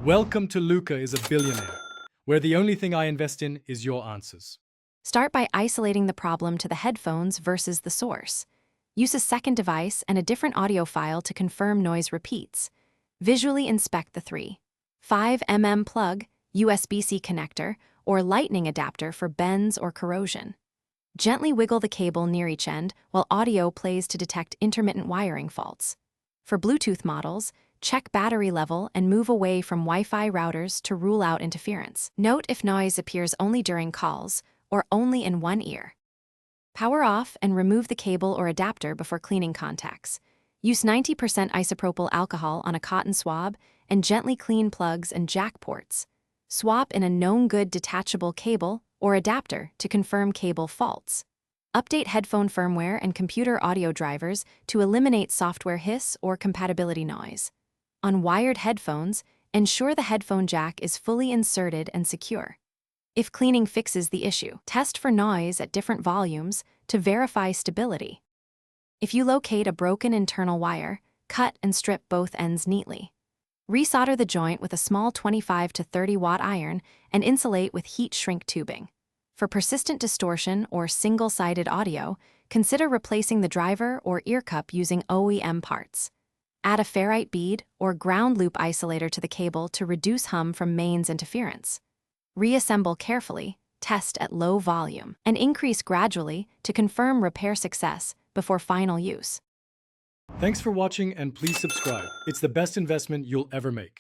Welcome to Luca is a Billionaire, where the only thing I invest in is your answers. Start by isolating the problem to the headphones versus the source. Use a second device and a different audio file to confirm noise repeats. Visually inspect the 3.5 mm plug, USB-C connector, or lightning adapter for bends or corrosion. Gently wiggle the cable near each end while audio plays to detect intermittent wiring faults. For Bluetooth models, check battery level and move away from Wi-Fi routers to rule out interference. Note if noise appears only during calls or only in one ear. Power off and remove the cable or adapter before cleaning contacts. Use 90% isopropyl alcohol on a cotton swab and gently clean plugs and jack ports. Swap in a known good detachable cable or adapter to confirm cable faults. Update headphone firmware and computer audio drivers to eliminate software hiss or compatibility noise. On wired headphones, ensure the headphone jack is fully inserted and secure. If cleaning fixes the issue, test for noise at different volumes to verify stability. If you locate a broken internal wire, cut and strip both ends neatly. Resolder the joint with a small 25 to 30 watt iron and insulate with heat shrink tubing. For persistent distortion or single-sided audio, consider replacing the driver or ear cup using OEM parts. Add a ferrite bead or ground loop isolator to the cable to reduce hum from mains interference. Reassemble carefully, test at low volume, and increase gradually to confirm repair success before final use. Thanks for watching and please subscribe. It's the best investment you'll ever make.